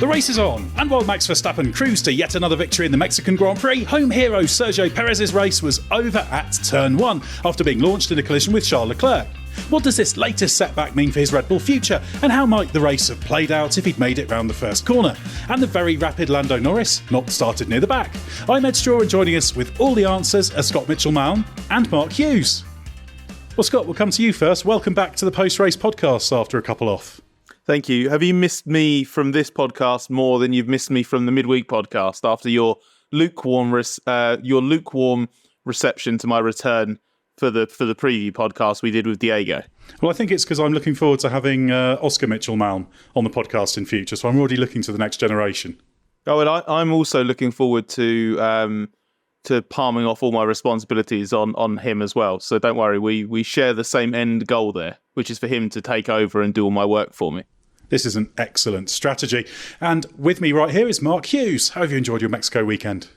The race is on, and while Max Verstappen cruised to yet another victory in the Mexican Grand Prix, home hero Sergio Perez's race was over at turn 1 after being launched in a collision with Charles Leclerc. What does this latest setback mean for his Red Bull future, and how might the race have played out if he'd made it round the first corner? And the very rapid Lando Norris not started near the back. I'm Edd Straw, and joining us with all the answers are Scott Mitchell-Malm and Mark Hughes. Well, Scott, we'll come to you first. Welcome back to the post-race podcast after a couple off. Thank you. Have you missed me from this podcast more than you've missed me from the midweek podcast after your lukewarm reception to my return for the preview podcast we did with Diego? Well, I think it's because I'm looking forward to having Oscar Mitchell-Malm on the podcast in future, so I'm already looking to the next generation. Oh, and I'm also looking forward to palming off all my responsibilities on him as well. So don't worry, we share the same end goal there, which is for him to take over and do all my work for me. This is an excellent strategy. And with me right here is Mark Hughes. How have you enjoyed your Mexico weekend?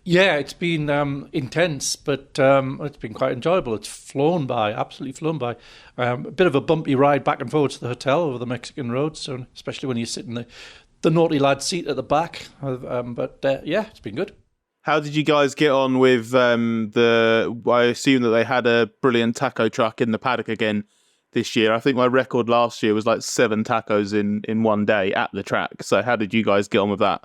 Yeah, it's been intense, but it's been quite enjoyable. It's flown by, absolutely flown by. A bit of a bumpy ride back and forward to the hotel over the Mexican roads, so especially when you sit in the naughty lad seat at the back. Yeah, it's been good. How did you guys get on with I assume that they had a brilliant taco truck in the paddock again this year. I think my record last year was like 7 tacos in one day at the track. So how did you guys get on with that?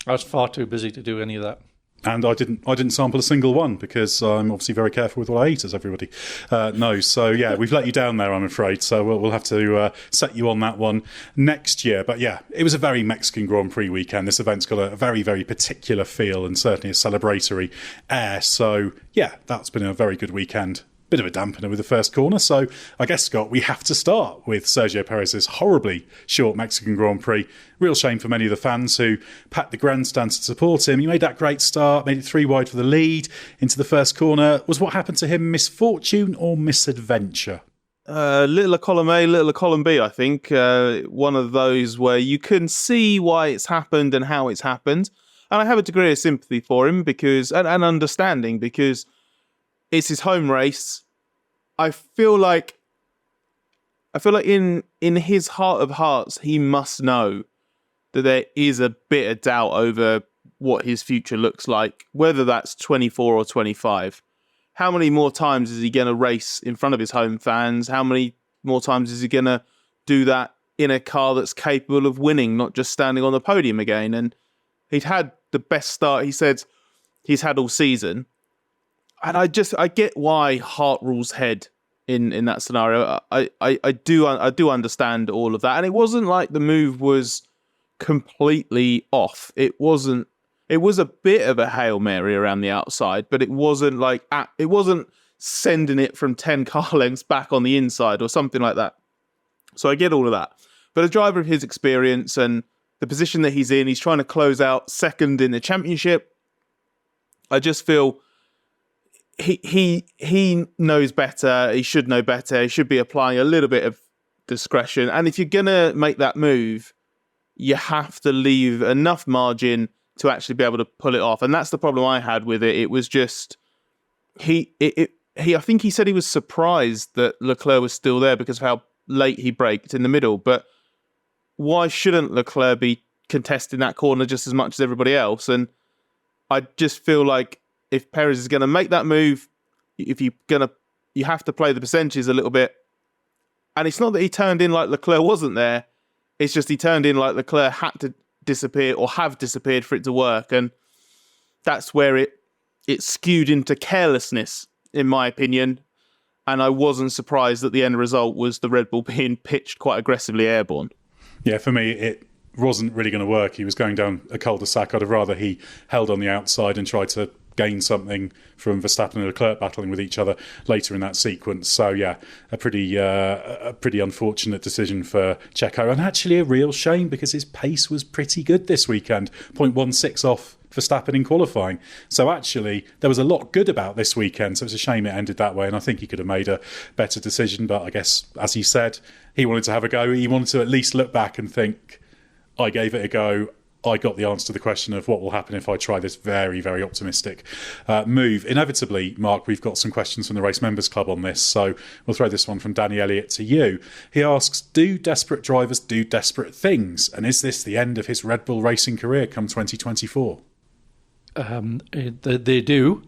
I was far too busy to do any of that. And I didn't sample a single one because I'm obviously very careful with what I eat, as everybody knows. So yeah, we've let you down there, I'm afraid. So we'll have to set you on that one next year. But yeah, it was a very Mexican Grand Prix weekend. This event's got a very, very particular feel and certainly a celebratory air. So yeah, that's been a very good weekend. Bit of a dampener with the first corner. So I guess, Scott, we have to start with Sergio Perez's horribly short Mexican Grand Prix. Real shame for many of the fans who packed the grandstands to support him. He made that great start, made it 3 wide for the lead into the first corner. Was what happened to him misfortune or misadventure? Little column A, little column B, I think. One of those where you can see why it's happened and how it's happened. And I have a degree of sympathy for him and understanding because it's his home race. I feel like in his heart of hearts, he must know that there is a bit of doubt over what his future looks like, whether that's 24 or 25. How many more times is he going to race in front of his home fans? How many more times is he going to do that in a car that's capable of winning, not just standing on the podium again? And he'd had the best start, he said, he's had all season. And I get why heart rules head in that scenario. I do understand all of that. And it wasn't like the move was completely off. It was a bit of a Hail Mary around the outside, but it wasn't sending it from 10 car lengths back on the inside or something like that. So I get all of that. But a driver of his experience and the position that he's in, he's trying to close out second in the championship. I just feel he knows better. He should know better. He should be applying a little bit of discretion. And if you're going to make that move, you have to leave enough margin to actually be able to pull it off. And that's the problem I had with it. It was just, I think he said he was surprised that Leclerc was still there because of how late he braked in the middle. But why shouldn't Leclerc be contesting that corner just as much as everybody else? And I just feel like if Perez is going to make that move, you have to play the percentages a little bit. And it's not that he turned in like Leclerc wasn't there. It's just he turned in like Leclerc had to disappear or have disappeared for it to work. And that's where it skewed into carelessness, in my opinion. And I wasn't surprised that the end result was the Red Bull being pitched quite aggressively airborne. Yeah, for me, it wasn't really going to work. He was going down a cul-de-sac. I'd have rather he held on the outside and tried to gain something from Verstappen and Leclerc battling with each other later in that sequence. So yeah, a pretty unfortunate decision for Checo, and actually a real shame because his pace was pretty good this weekend. 0.16 off Verstappen in qualifying. So actually there was a lot good about this weekend, so it's a shame it ended that way, and I think he could have made a better decision. But I guess, as he said, he wanted to have a go. He wanted to at least look back and think, I gave it a go. I got the answer to the question of what will happen if I try this very, very optimistic move. Inevitably, Mark, we've got some questions from the Race Members Club on this, so we'll throw this one from Danny Elliott to you. He asks, do desperate drivers do desperate things? And is this the end of his Red Bull racing career come 2024? They do.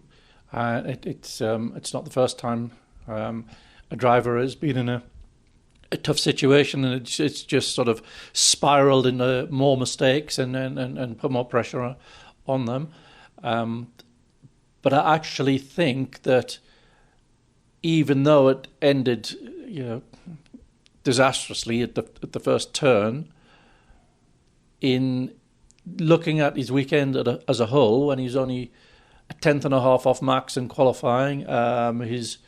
It's not the first time a driver has been in a tough situation, and it's just sort of spiraled into more mistakes and put more pressure on them. But I actually think that even though it ended, disastrously at the first turn, in looking at his weekend as a whole, when he's only a tenth and a half off Max in qualifying, his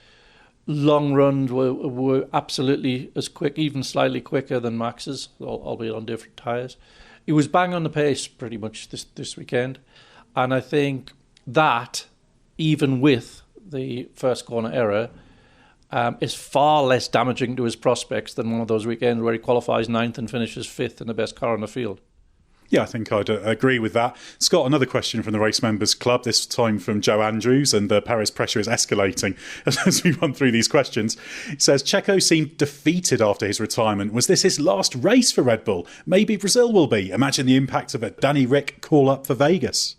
long runs were absolutely as quick, even slightly quicker than Max's, albeit on different tyres. He was bang on the pace pretty much this weekend. And I think that, even with the first corner error, is far less damaging to his prospects than one of those weekends where he qualifies ninth and finishes fifth in the best car on the field. Yeah, I think I'd agree with that. Scott, another question from the Race Members Club, this time from Joe Andrews, and the Perez pressure is escalating as we run through these questions. It says, Checo seemed defeated after his retirement. Was this his last race for Red Bull? Maybe Brazil will be. Imagine the impact of a Danny Rick call-up for Vegas.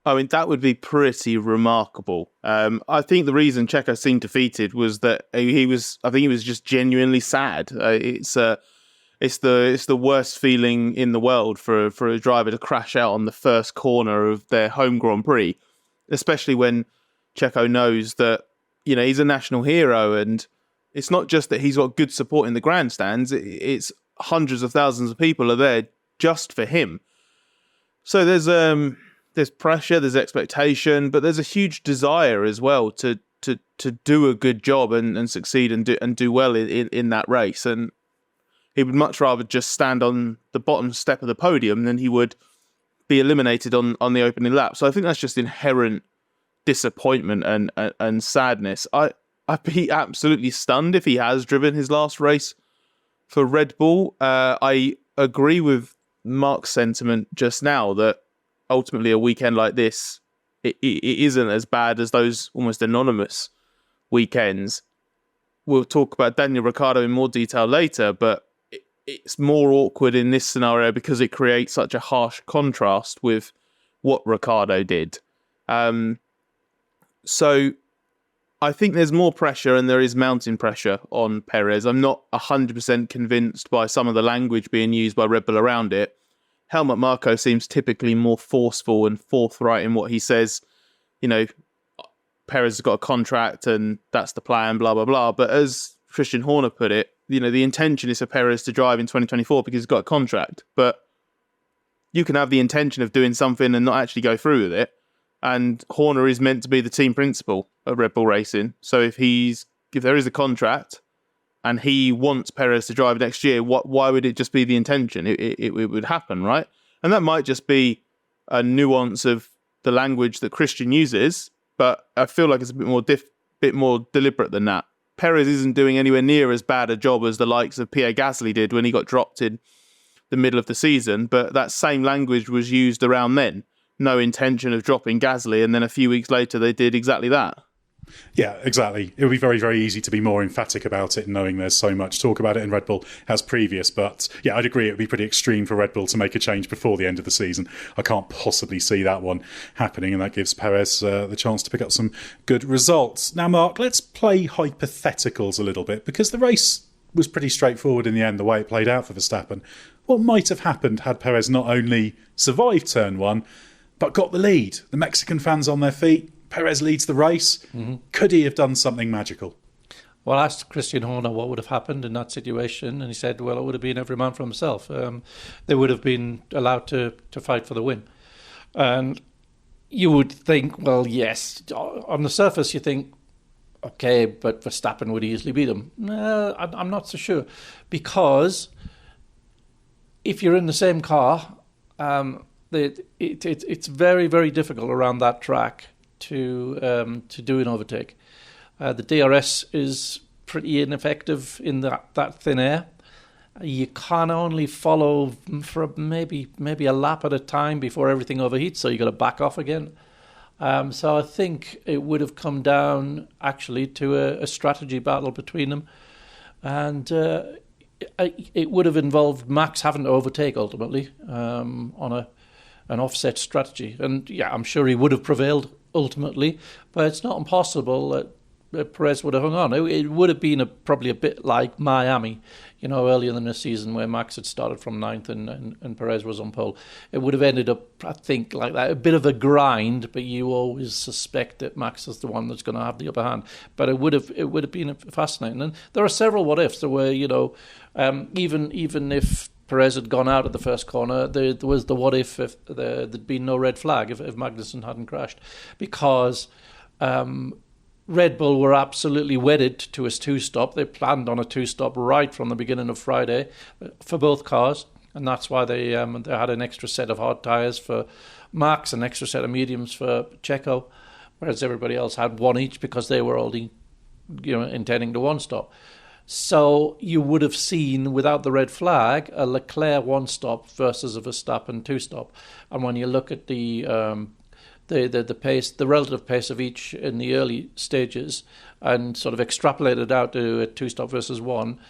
I mean, that would be pretty remarkable. I think the reason Checo seemed defeated was that he was just genuinely sad. It's the worst feeling in the world for a driver to crash out on the first corner of their home Grand Prix, especially when Checo knows that, he's a national hero, and it's not just that he's got good support in the grandstands, it's hundreds of thousands of people are there just for him. So there's pressure, there's expectation, but there's a huge desire as well to do a good job and succeed and do well in that race. And he would much rather just stand on the bottom step of the podium than he would be eliminated on the opening lap. So I think that's just inherent disappointment and sadness. I'd be absolutely stunned if he has driven his last race for Red Bull. I agree with Mark's sentiment just now that ultimately a weekend like this, it isn't as bad as those almost anonymous weekends. We'll talk about Daniel Ricciardo in more detail later, but it's more awkward in this scenario because it creates such a harsh contrast with what Ricciardo did. So I think there's more pressure, and there is mounting pressure on Perez. I'm not 100% convinced by some of the language being used by Red Bull around it. Helmut Marko seems typically more forceful and forthright in what he says. Perez has got a contract and that's the plan, blah, blah, blah. But as Christian Horner put it, the intention is for Perez to drive in 2024 because he's got a contract. But you can have the intention of doing something and not actually go through with it. And Horner is meant to be the team principal of Red Bull Racing. So if there is a contract and he wants Perez to drive next year, why would it just be the intention? It would happen, right? And that might just be a nuance of the language that Christian uses, but I feel like it's a bit more deliberate than that. Perez isn't doing anywhere near as bad a job as the likes of Pierre Gasly did when he got dropped in the middle of the season, but that same language was used around then. No intention of dropping Gasly, and then a few weeks later they did exactly that. Yeah, exactly. It would be very, very easy to be more emphatic about it, knowing there's so much talk about it in Red Bull as previous. But yeah, I'd agree it would be pretty extreme for Red Bull to make a change before the end of the season. I can't possibly see that one happening, and that gives Perez the chance to pick up some good results. Now, Mark, let's play hypotheticals a little bit, because the race was pretty straightforward in the end, the way it played out for Verstappen. What might have happened had Perez not only survived turn one, but got the lead? The Mexican fans on their feet. Perez leads the race. Mm-hmm. Could he have done something magical? Well, I asked Christian Horner what would have happened in that situation, and he said, well, it would have been every man for himself. They would have been allowed to fight for the win. And you would think, well, yes, on the surface you think, okay, but Verstappen would easily beat him. No, I'm not so sure. Because if you're in the same car, it's very, very difficult around that track to do an overtake. The DRS is pretty ineffective in that thin air. you can only follow for maybe a lap at a time before everything overheats, so you got to back off again. So I think it would have come down actually to a strategy battle between them, and it would have involved Max having to overtake ultimately on an offset strategy. And yeah, I'm sure he would have prevailed ultimately, but it's not impossible that Perez would have hung on. It would have been probably a bit like Miami, earlier in the season where Max had started from ninth and Perez was on pole. It would have ended up, I think, like that, a bit of a grind, but you always suspect that Max is the one that's going to have the upper hand. But it would have been fascinating. And there are several what ifs. There were, even if Perez had gone out at the first corner, there was the what if there'd been no red flag if Magnussen hadn't crashed, because Red Bull were absolutely wedded to a two-stop. They planned on a two-stop right from the beginning of Friday for both cars, and that's why they had an extra set of hard tyres for Max, an extra set of mediums for Checo, whereas everybody else had one each because they were already intending to one-stop. So you would have seen, without the red flag, a Leclerc one-stop versus a Verstappen two-stop. And when you look at the pace, the relative pace of each in the early stages, and sort of extrapolated out to a two-stop versus one,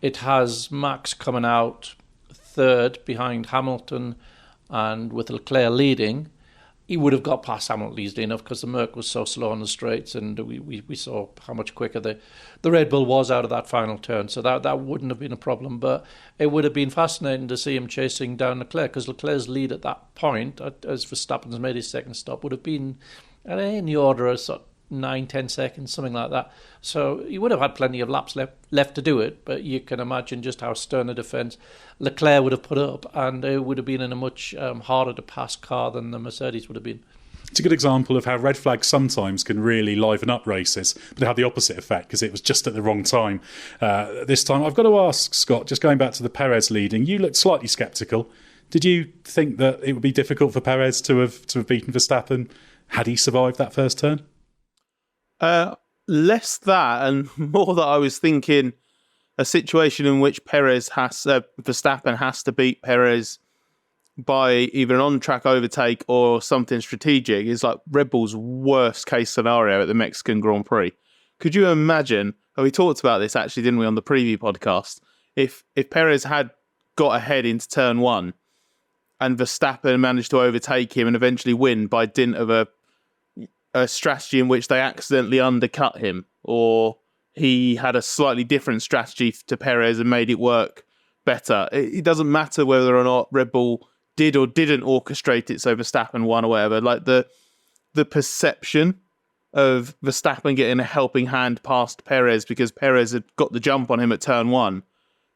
it has Max coming out third behind Hamilton, and with Leclerc leading, he would have got past Hamilton easily enough because the Merc was so slow on the straights, and we saw how much quicker the Red Bull was out of that final turn. So that wouldn't have been a problem, but it would have been fascinating to see him chasing down Leclerc, because Leclerc's lead at that point, as Verstappen's made his second stop, would have been in the order of sort of 9-10 seconds, something like that. So he would have had plenty of laps left to do it, but you can imagine just how stern a defence Leclerc would have put up, and it would have been in a much harder to pass car than the Mercedes would have been. It's a good example of how red flags sometimes can really liven up races, but it had the opposite effect because it was just at the wrong time. This time, I've got to ask, Scott, just going back to the Perez leading, you looked slightly sceptical. Did you think that it would be difficult for Perez to have beaten Verstappen had he survived that first turn? Less that, and more that I was thinking a situation in which Verstappen has to beat Perez by either an on-track overtake or something strategic is like Red Bull's worst case scenario at the Mexican Grand Prix. Could you imagine, we talked about this actually, didn't we, on the preview podcast, if Perez had got ahead into turn one and Verstappen managed to overtake him and eventually win by dint of a strategy in which they accidentally undercut him, or he had a slightly different strategy to Perez and made it work better. It doesn't matter whether or not Red Bull did or didn't orchestrate it so Verstappen won or whatever. Like the perception of Verstappen getting a helping hand past Perez because Perez had got the jump on him at turn one,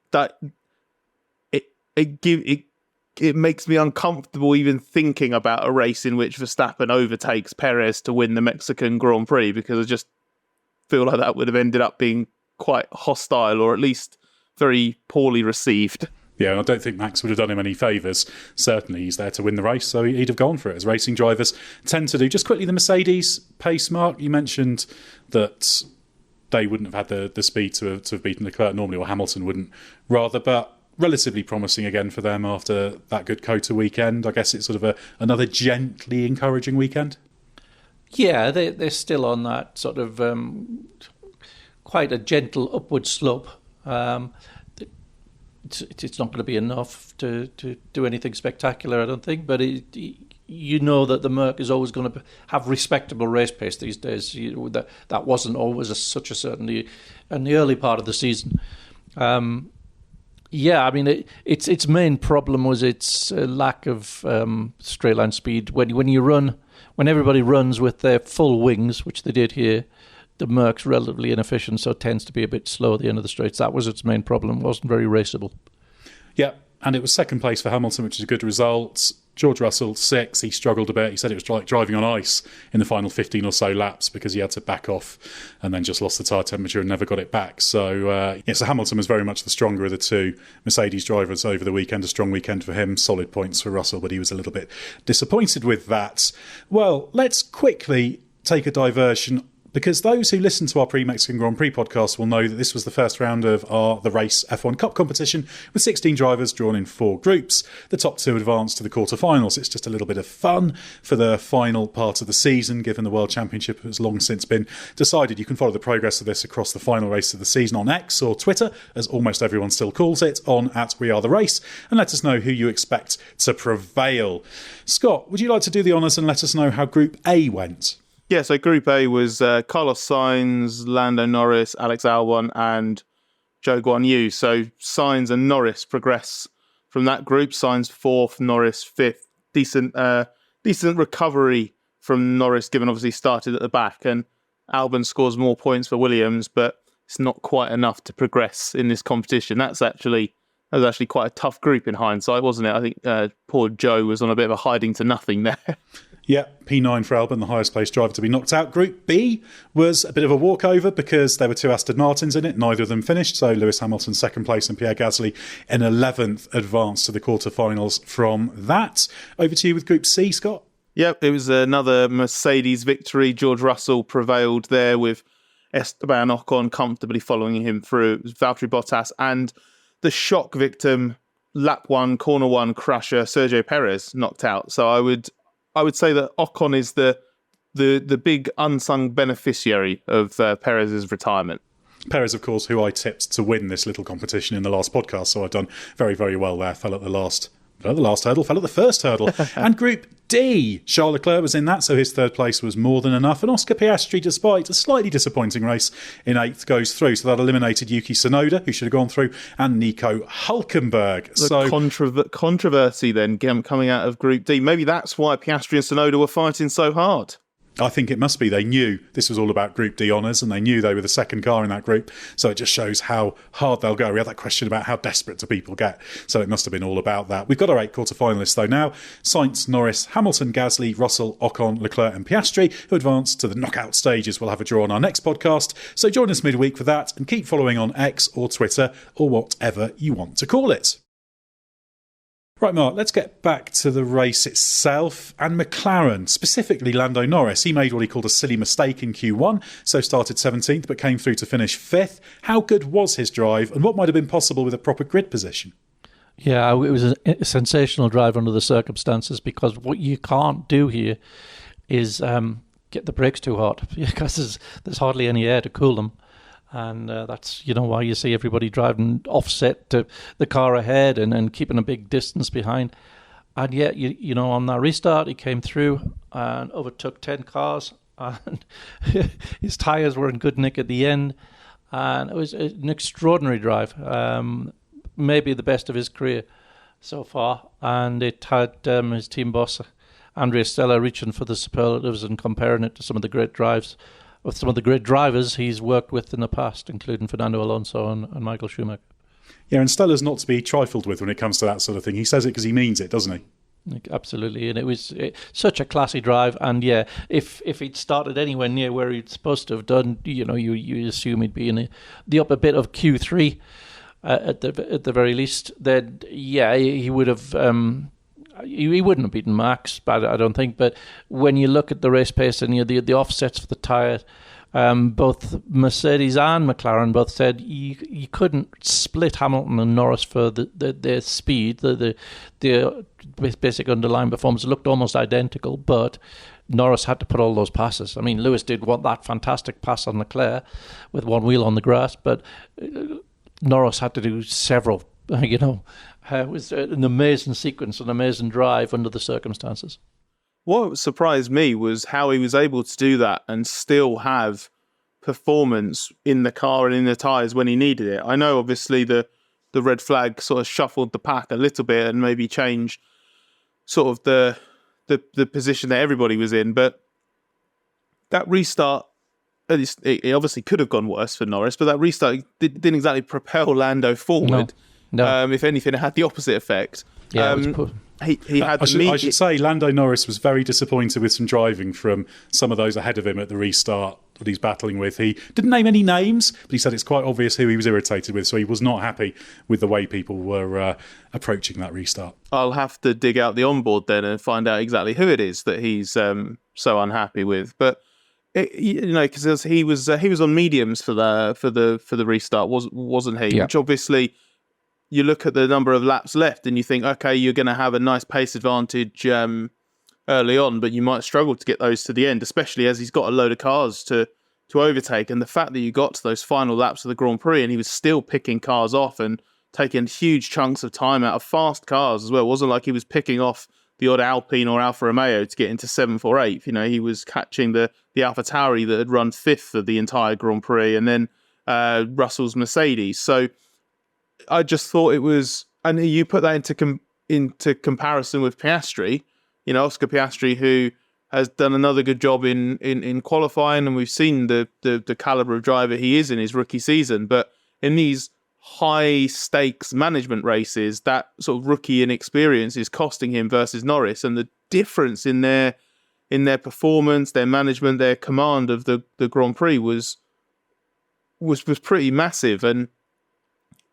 that it makes me uncomfortable even thinking about a race in which Verstappen overtakes Perez to win the Mexican Grand Prix, because I just feel like that would have ended up being quite hostile, or at least very poorly received. Yeah, and I don't think Max would have done him any favours. Certainly, he's there to win the race, so he'd have gone for it, as racing drivers tend to do. Just quickly, the Mercedes pace, Mark, you mentioned that they wouldn't have had the speed to have beaten Leclerc normally, or Hamilton wouldn't, rather, but relatively promising again for them after that good COTA weekend. I guess it's sort of another gently encouraging weekend. Yeah, they're still on that sort of quite a gentle upward slope. It's not going to be enough to do anything spectacular, I don't think, but you know that the Merc is always going to have respectable race pace these days. That wasn't always such a certainty in the early part of the season. Yeah, I mean, its main problem was its lack of straight line speed. When everybody runs with their full wings, which they did here, the Merc's relatively inefficient, so it tends to be a bit slow at the end of the straights. That was its main problem. It wasn't very raceable. Yeah, and it was second place for Hamilton, which is a good result. George Russell, 6th. He struggled a bit. He said it was like driving on ice in the final 15 or so laps because he had to back off and then just lost the tyre temperature and never got it back. So, so Hamilton was very much the stronger of the two Mercedes drivers over the weekend. A strong weekend for him. Solid points for Russell, but he was a little bit disappointed with that. Well, let's quickly take a diversion because those who listen to our pre-Mexican Grand Prix podcast will know that this was the first round of the Race F1 Cup competition with 16 drivers drawn in 4 groups. The top 2 advanced to the quarterfinals. It's just a little bit of fun for the final part of the season, given the World Championship has long since been decided. You can follow the progress of this across the final race of the season on X or Twitter, as almost everyone still calls it, on @WeAreTheRace, and let us know who you expect to prevail. Scott, would you like to do the honours and let us know how Group A went? Yeah, so Group A was Carlos Sainz, Lando Norris, Alex Albon, and Zhou Guanyu. So Sainz and Norris progress from that group. Sainz 4th, Norris 5th. Decent recovery from Norris, given obviously he started at the back. And Albon scores more points for Williams, but it's not quite enough to progress in this competition. That was actually quite a tough group in hindsight, wasn't it? I think poor Joe was on a bit of a hiding to nothing there. Yeah, P9 for Albon, the highest placed driver to be knocked out. Group B was a bit of a walkover because there were 2 Aston Martins in it. Neither of them finished. So Lewis Hamilton 2nd place and Pierre Gasly in 11th advanced to the quarterfinals from that. Over to you with Group C, Scott. Yep, it was another Mercedes victory. George Russell prevailed there with Esteban Ocon comfortably following him through. It was Valtteri Bottas and the shock victim, lap 1, corner 1 crusher, Sergio Perez, knocked out. So I would say that Ocon is the big unsung beneficiary of Perez's retirement. Perez, of course, who I tipped to win this little competition in the last podcast, so I've done very, very well there. Fell at the last hurdle, fell at the first hurdle. And Group D, Charles Leclerc was in that, so his 3rd place was more than enough. And Oscar Piastri, despite a slightly disappointing race in 8th, goes through. So that eliminated Yuki Tsunoda, who should have gone through, and Nico Hülkenberg. Controversy then coming out of Group D. Maybe that's why Piastri and Tsunoda were fighting so hard. I think it must be. They knew this was all about Group D honours, and they knew they were the 2nd car in that group. So it just shows how hard they'll go. We had that question about how desperate do people get. So it must have been all about that. We've got our 8 quarter-finalists, though, now. Sainz, Norris, Hamilton, Gasly, Russell, Ocon, Leclerc and Piastri, who advanced to the knockout stages. We'll have a draw on our next podcast. So join us midweek for that, and keep following on X or Twitter, or whatever you want to call it. Right, Mark, let's get back to the race itself. And McLaren, specifically Lando Norris, he made what he called a silly mistake in Q1, so started 17th but came through to finish 5th. How good was his drive, and what might have been possible with a proper grid position? Yeah, it was a sensational drive under the circumstances, because what you can't do here is get the brakes too hot, because there's hardly any air to cool them. And that's, why you see everybody driving offset to the car ahead and keeping a big distance behind. And yet, on that restart, he came through and overtook 10 cars. And his tyres were in good nick at the end. And it was an extraordinary drive. Maybe the best of his career so far. And it had his team boss, Andrea Stella, reaching for the superlatives and comparing it to some of the great drives of some of the great drivers he's worked with in the past, including Fernando Alonso and Michael Schumacher. Yeah, and Stella's not to be trifled with when it comes to that sort of thing. He says it because he means it, doesn't he? Absolutely, and it was such a classy drive. And yeah, if he'd started anywhere near where he'd supposed to have done, you assume he'd be in the upper bit of Q3 at the very least. Then yeah, he would have. He wouldn't have beaten Max, but I don't think. But when you look at the race pace and the offsets for the tyre, both Mercedes and McLaren both said you couldn't split Hamilton and Norris for their speed. The basic underlying performance looked almost identical, but Norris had to put all those passes. I mean, Lewis did want that fantastic pass on Leclerc with one wheel on the grass, but Norris had to do several. It was an amazing sequence, an amazing drive under the circumstances. What surprised me was how he was able to do that and still have performance in the car and in the tyres when he needed it. I know, obviously, the red flag sort of shuffled the pack a little bit and maybe changed sort of the position that everybody was in, but that restart, it obviously could have gone worse for Norris, but that restart didn't exactly propel Lando forward. No. If anything, it had the opposite effect. Yeah, he had. I should say, Lando Norris was very disappointed with some driving from some of those ahead of him at the restart that he's battling with. He didn't name any names, but he said it's quite obvious who he was irritated with, so he was not happy with the way people were approaching that restart. I'll have to dig out the onboard then and find out exactly who it is that he's so unhappy with. But Because he was on mediums for the restart, wasn't he? Yeah. Which obviously, you look at the number of laps left and you think, okay, you're going to have a nice pace advantage early on, but you might struggle to get those to the end, especially as he's got a load of cars to overtake. And the fact that you got to those final laps of the Grand Prix and he was still picking cars off and taking huge chunks of time out of fast cars as well. It wasn't like he was picking off the odd Alpine or Alfa Romeo to get into 7th or 8th. He was catching the Alpha Tauri that had run 5th of the entire Grand Prix, and then Russell's Mercedes. So I just thought it was, and you put that into comparison with Piastri, Oscar Piastri, who has done another good job in qualifying, and we've seen the caliber of driver he is in his rookie season. But in these high stakes management races, that sort of rookie inexperience is costing him versus Norris, and the difference in their performance, their management, their command of the Grand Prix was pretty massive, and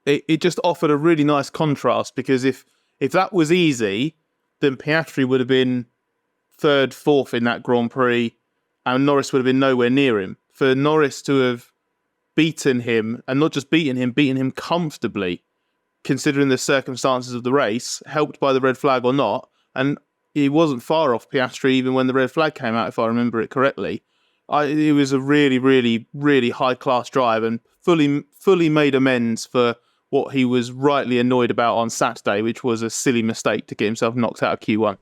it just offered a really nice contrast, because if that was easy, then Piastri would have been 3rd, 4th in that Grand Prix, and Norris would have been nowhere near him. For Norris to have beaten him, and not just beaten him comfortably, considering the circumstances of the race, helped by the red flag or not, and he wasn't far off Piastri even when the red flag came out, if I remember it correctly. It was a really, really, really high-class drive, and fully made amends for what he was rightly annoyed about on Saturday, which was a silly mistake to get himself knocked out of Q1.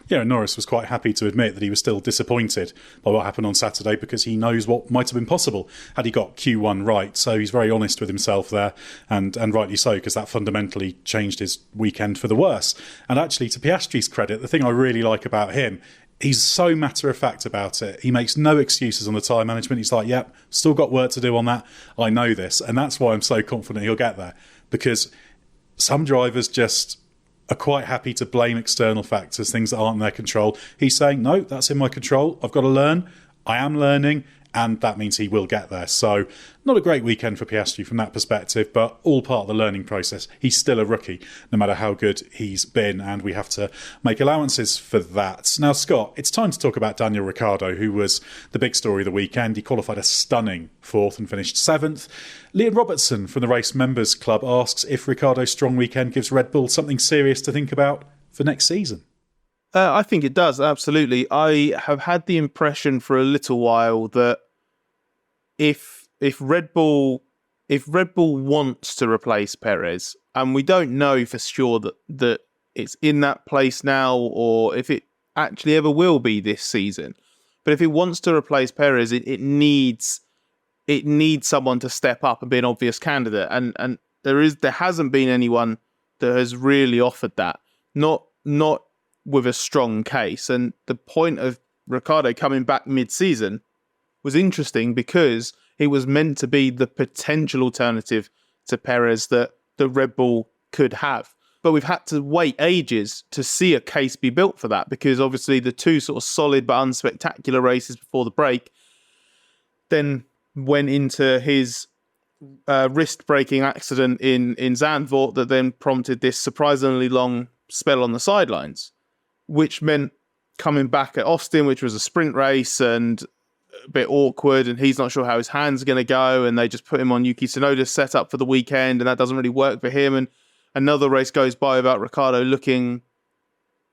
Yeah, Norris was quite happy to admit that he was still disappointed by what happened on Saturday, because he knows what might have been possible had he got Q1 right. So he's very honest with himself there, and rightly so, because that fundamentally changed his weekend for the worse. And actually, to Piastri's credit, the thing I really like about him, he's so matter-of-fact about it. He makes no excuses on the tyre management. He's like, yep, still got work to do on that. I know this. And that's why I'm so confident he'll get there, because some drivers just are quite happy to blame external factors, things that aren't in their control. He's saying, no, that's in my control. I've got to learn. I am learning. And that means he will get there. So not a great weekend for Piastri from that perspective, but all part of the learning process. He's still a rookie, no matter how good he's been, and we have to make allowances for that. Now, Scott, it's time to talk about Daniel Ricciardo, who was the big story of the weekend. He qualified a stunning 4th and finished 7th. Leon Robertson from the Race Members Club asks if Ricciardo's strong weekend gives Red Bull something serious to think about for next season. I think it does, absolutely. I have had the impression for a little while that if Red Bull wants to replace Perez, and we don't know for sure that it's in that place now, or if it actually ever will be this season, but if it wants to replace Perez, it needs someone to step up and be an obvious candidate, and there hasn't been anyone that has really offered that. Not with a strong case. And the point of Ricciardo coming back mid-season was interesting, because he was meant to be the potential alternative to Perez that the Red Bull could have. But we've had to wait ages to see a case be built for that, because obviously the two sort of solid but unspectacular races before the break then went into his wrist-breaking accident in Zandvoort that then prompted this surprisingly long spell on the sidelines, which meant coming back at Austin, which was a sprint race and a bit awkward, and he's not sure how his hands are going to go, and they just put him on Yuki Tsunoda's setup for the weekend, and that doesn't really work for him. And another race goes by without Ricciardo looking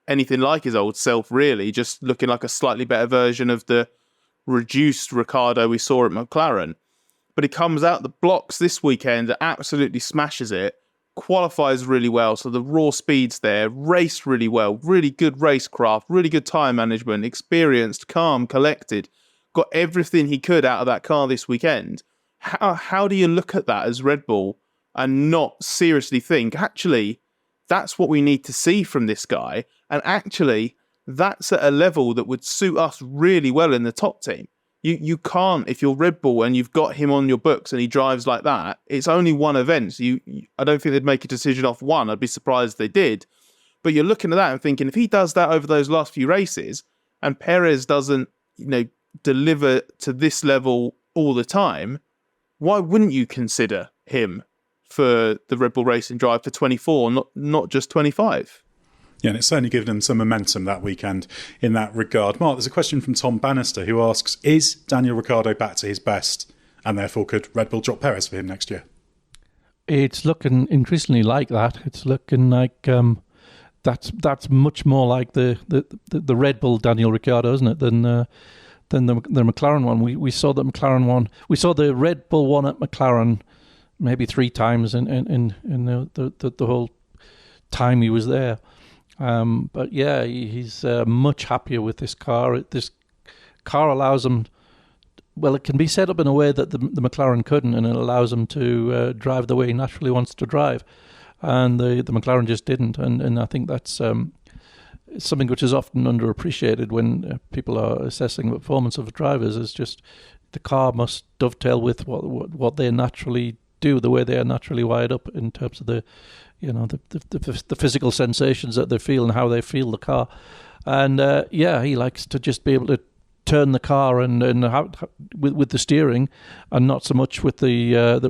anything like his old self, really, just looking like a slightly better version of the reduced Ricciardo we saw at McLaren. But he comes out the blocks this weekend and absolutely smashes it, qualifies really well, so the raw speed's there, raced really well, really good racecraft, really good tyre management, experienced, calm, collected, got everything he could out of that car this weekend. How do you look at that as Red Bull and not seriously think, actually, that's what we need to see from this guy, and actually, that's at a level that would suit us really well in the top team. You can't, if you're Red Bull and you've got him on your books and he drives like that, it's only one event. So I don't think they'd make a decision off one. I'd be surprised if they did. But you're looking at that and thinking, if he does that over those last few races and Perez doesn't, deliver to this level all the time, why wouldn't you consider him for the Red Bull Racing drive for 24, not just 25? Yeah, and it's certainly given them some momentum that weekend in that regard. Mark, there's a question from Tom Bannister who asks, is Daniel Ricciardo back to his best, and therefore could Red Bull drop Perez for him next year? It's looking increasingly like that. It's looking like that's much more like the Red Bull Daniel Ricciardo, isn't it, than the McLaren one. We saw the McLaren one. We saw the Red Bull one at McLaren maybe 3 times in the whole time he was there. But yeah, he's much happier with this car. This car allows him. Well, it can be set up in a way that the McLaren couldn't, and it allows him to drive the way he naturally wants to drive. And the McLaren just didn't. And I think that's something which is often underappreciated when people are assessing the performance of drivers, is just the car must dovetail with what they naturally do, the way they are naturally wired up in terms of the physical sensations that they feel and how they feel the car. And he likes to just be able to turn the car and with the steering, and not so much with the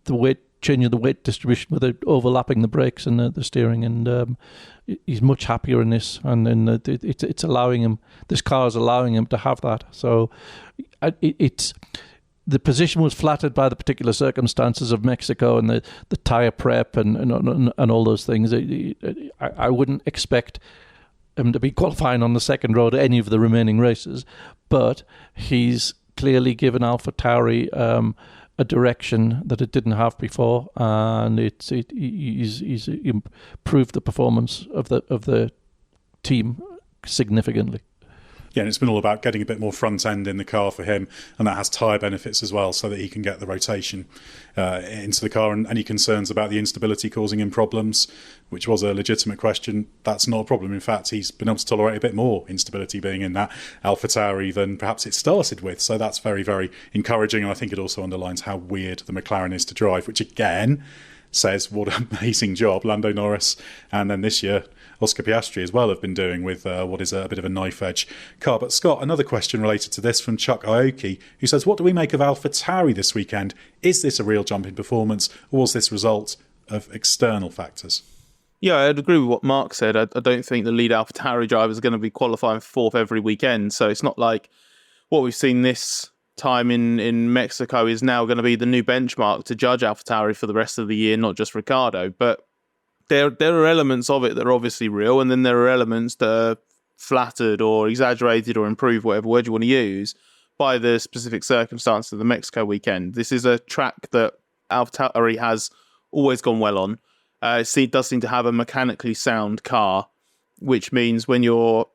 weight, changing the weight distribution with it overlapping the brakes and the steering. And he's much happier in this, and it's allowing him. This car is allowing him to have that. So it's. The position was flattered by the particular circumstances of Mexico and the tyre prep and all those things. I wouldn't expect him to be qualifying on the second row to any of the remaining races, but he's clearly given AlphaTauri a direction that it didn't have before, and he's improved the performance of the team significantly. Yeah, and it's been all about getting a bit more front end in the car for him, and that has tyre benefits as well, so that he can get the rotation into the car. And any concerns about the instability causing him problems, which was a legitimate question, that's not a problem. In fact, he's been able to tolerate a bit more instability being in that AlphaTauri than perhaps it started with. So that's very, very encouraging, and I think it also underlines how weird the McLaren is to drive, which again says what an amazing job Lando Norris, and then this year Oscar Piastri as well, have been doing with what is a bit of a knife-edge car. But Scott, another question related to this from Chuck Aoki, who says, what do we make of AlphaTauri this weekend? Is this a real jump in performance, or was this result of external factors? Yeah, I'd agree with what Mark said. I don't think the lead AlphaTauri driver is going to be qualifying fourth every weekend. So it's not like what we've seen this time in Mexico is now going to be the new benchmark to judge AlphaTauri for the rest of the year, not just Ricciardo. But there are elements of it that are obviously real, and then there are elements that are flattered or exaggerated or improved, whatever word you want to use, by the specific circumstances of the Mexico weekend. This is a track that AlphaTauri has always gone well on. It does seem to have a mechanically sound car, which means when you're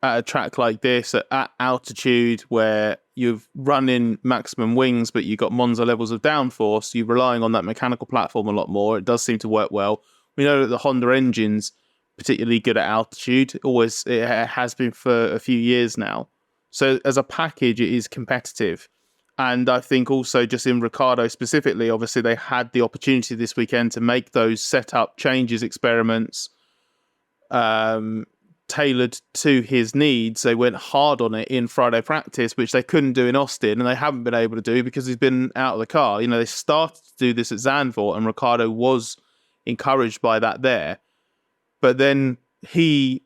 at a track like this at altitude where you've run in maximum wings but you've got Monza levels of downforce, you're relying on that mechanical platform a lot more. It does seem to work well. We know that the Honda engine's particularly good at altitude. It has been for a few years now. So as a package, it is competitive. And I think also just in Ricciardo specifically, obviously they had the opportunity this weekend to make those setup changes, experiments, tailored to his needs. They went hard on it in Friday practice, which they couldn't do in Austin, and they haven't been able to do because he's been out of the car. They started to do this at Zandvoort, and Ricciardo was encouraged by that there. But then he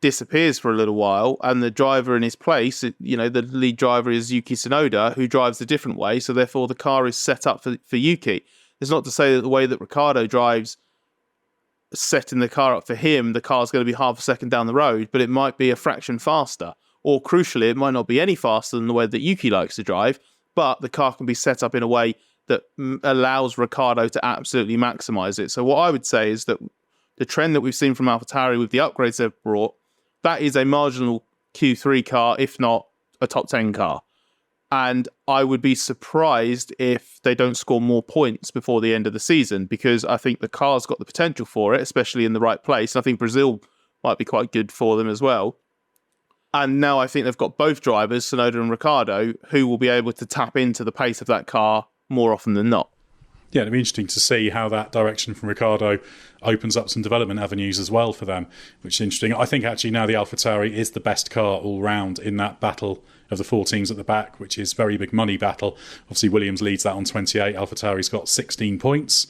disappears for a little while, and the driver in his place, the lead driver is Yuki Tsunoda, who drives a different way, so therefore the car is set up for Yuki. It's not to say that the way that Ricciardo drives, setting the car up for him, the car's going to be half a second down the road, but it might be a fraction faster. Or crucially, it might not be any faster than the way that Yuki likes to drive, but the car can be set up in a way that allows Ricciardo to absolutely maximise it. So what I would say is that the trend that we've seen from AlphaTauri with the upgrades they've brought, that is a marginal Q3 car, if not a top 10 car. And I would be surprised if they don't score more points before the end of the season, because I think the car's got the potential for it, especially in the right place. I think Brazil might be quite good for them as well. And now I think they've got both drivers, Tsunoda and Ricciardo, who will be able to tap into the pace of that car more often than not. Yeah, it'll be interesting to see how that direction from Ricciardo opens up some development avenues as well for them, which is interesting. I think actually now the AlphaTauri is the best car all round in that battle of the four teams at the back, which is very big money battle. Obviously, Williams leads that on 28. AlphaTauri's got 16 points.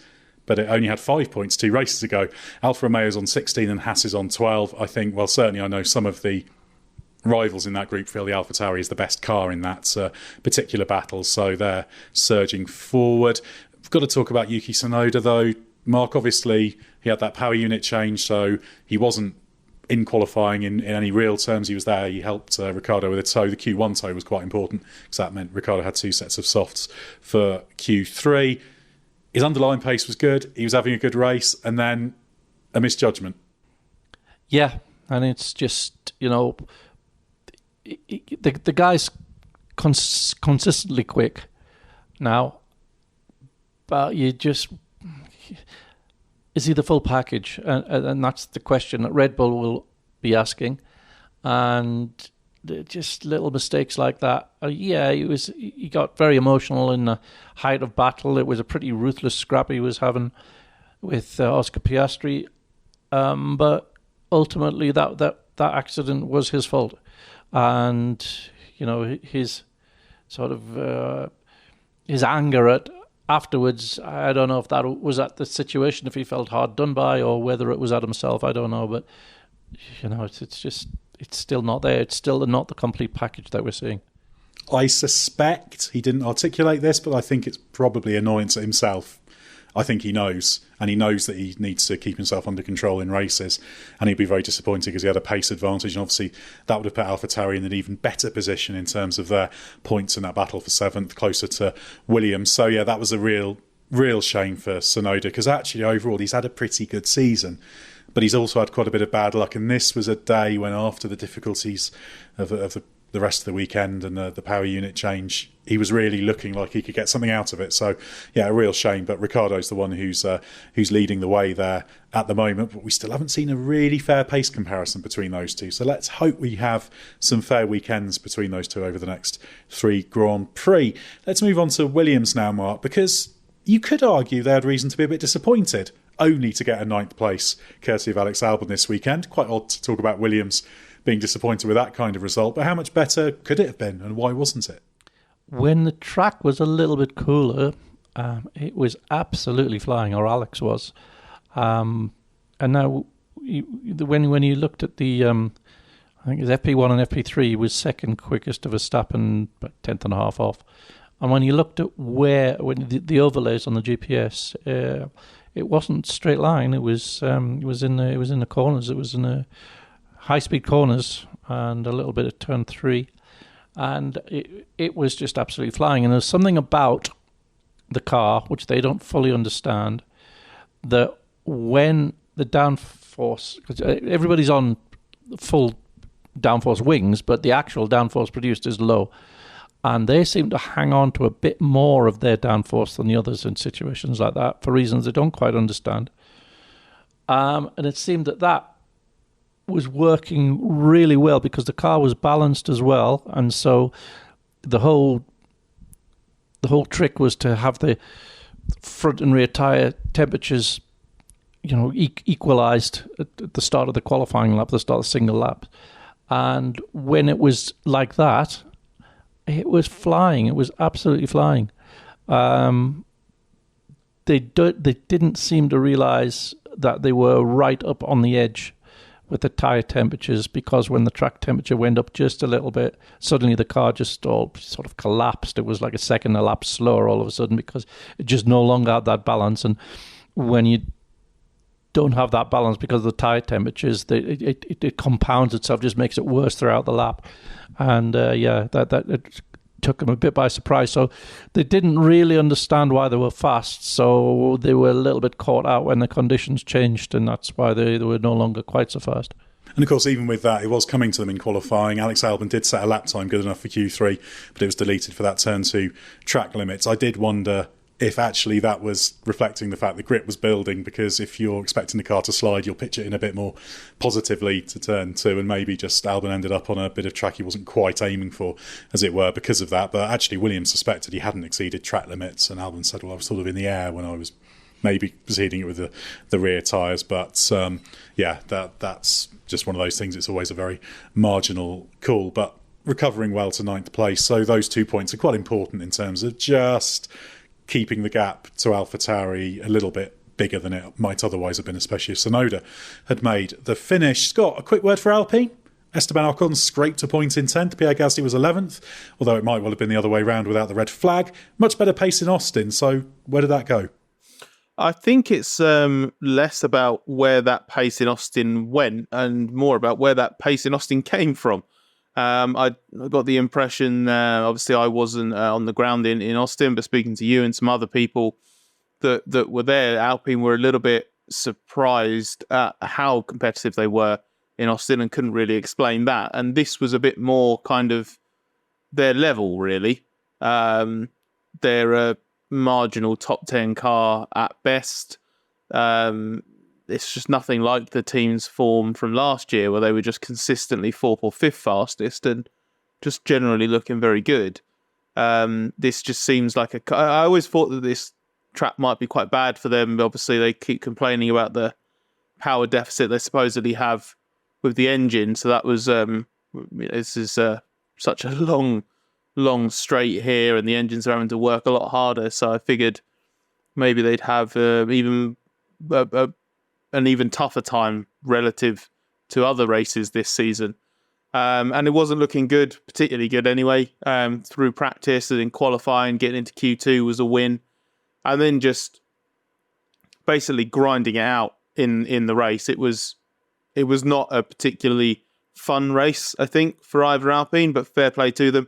but it only had 5 points 2 races ago. Alfa Romeo's on 16 and Haas is on 12. I think, well, certainly I know some of the rivals in that group feel the AlphaTauri is the best car in that particular battle, so they're surging forward. We've got to talk about Yuki Tsunoda, though. Mark, obviously, he had that power unit change, so he wasn't in qualifying in any real terms. He was there, he helped Ricciardo with a tow. The Q1 tow was quite important because that meant Ricciardo had 2 sets of softs for Q3. His underlying pace was good, he was having a good race, and then a misjudgment. Yeah, and it's just, the guy's consistently quick now, but is he the full package? And that's the question that Red Bull will be asking. And just little mistakes like that. He got very emotional in the height of battle. It was a pretty ruthless scrap he was having with Oscar Piastri. But ultimately, that accident was his fault. And, his sort of his anger afterwards, I don't know if that was at the situation, if he felt hard done by, or whether it was at himself, I don't know. But, it's still not there. It's still not the complete package that we're seeing. I suspect he didn't articulate this, but I think it's probably annoyance at himself. I think he knows, and he knows that he needs to keep himself under control in races, and he'd be very disappointed because he had a pace advantage, and obviously that would have put AlphaTauri in an even better position in terms of their points in that battle for 7th, closer to Williams. So yeah, that was a real shame for Tsunoda, because actually overall he's had a pretty good season, but he's also had quite a bit of bad luck, and this was a day when, after the difficulties of the rest of the weekend and the power unit change, he was really looking like he could get something out of it. So yeah, a real shame. But Ricciardo's the one who's leading the way there at the moment. But we still haven't seen a really fair pace comparison between those two. So let's hope we have some fair weekends between those two over the next 3 Grand Prix. Let's move on to Williams now, Mark, because you could argue they had reason to be a bit disappointed, only to get a 9th place courtesy of Alex Albon this weekend. Quite odd to talk about Williams being disappointed with that kind of result, but how much better could it have been, and why wasn't it? When the track was a little bit cooler, it was absolutely flying, or Alex was. And now, when you looked at the, I think it was FP1 and FP3, he was second quickest of Verstappen, but 10th and a half off. And when you looked at when the overlays on the GPS, it wasn't straight line. It was in the corners. It was in the high-speed corners and a little bit of turn 3. And it was just absolutely flying. And there's something about the car, which they don't fully understand, that when the downforce, because everybody's on full downforce wings, but the actual downforce produced is low. And they seem to hang on to a bit more of their downforce than the others in situations like that for reasons they don't quite understand. And it seemed that was working really well because the car was balanced as well, and so the whole trick was to have the front and rear tyre temperatures, equalised at the start of the qualifying lap, the start of the single lap, and when it was like that, it was flying. It was absolutely flying. They didn't seem to realise that they were right up on the edge with the tyre temperatures, because when the track temperature went up just a little bit, suddenly the car just all sort of collapsed. It was like a second a lap slower all of a sudden because it just no longer had that balance. And when you don't have that balance because of the tyre temperatures, it compounds itself, just makes it worse throughout the lap. And that it took them a bit by surprise. So they didn't really understand why they were fast. So they were a little bit caught out when the conditions changed, and that's why they were no longer quite so fast. And of course, even with that, it was coming to them in qualifying. Alex Albon did set a lap time good enough for Q3, but it was deleted for that turn 2 track limits. I did wonder if actually that was reflecting the fact the grip was building, because if you're expecting the car to slide, you'll pitch it in a bit more positively to turn 2, and maybe just Albon ended up on a bit of track he wasn't quite aiming for, as it were, because of that. But actually Williams suspected he hadn't exceeded track limits, and Albon said, well, I was sort of in the air when I was maybe proceeding it with the rear tyres. But that's just one of those things. It's always a very marginal call, but recovering well to 9th place. So those 2 points are quite important in terms of just keeping the gap to AlphaTauri a little bit bigger than it might otherwise have been, especially if Tsunoda had made the finish. Scott, a quick word for Alpine. Esteban Ocon scraped a point in 10th. Pierre Gasly was 11th, although it might well have been the other way round without the red flag. Much better pace in Austin, so where did that go? I think it's less about where that pace in Austin went and more about where that pace in Austin came from. I got the impression, obviously I wasn't on the ground in Austin, but speaking to you and some other people that were there, Alpine were a little bit surprised at how competitive they were in Austin and couldn't really explain that. And this was a bit more kind of their level, really. They're a marginal top 10 car at best. It's just nothing like the team's form from last year where they were just consistently 4th or 5th fastest and just generally looking very good. This just seems like I always thought that this track might be quite bad for them. Obviously, they keep complaining about the power deficit they supposedly have with the engine. So that was this is such a long straight here, and the engines are having to work a lot harder. So I figured maybe they'd have an even tougher time relative to other races this season. And it wasn't looking good, particularly good anyway. Through practice and in qualifying, getting into Q2 was a win. And then just basically grinding it out in the race. It was not a particularly fun race, I think, for either Alpine, but fair play to them.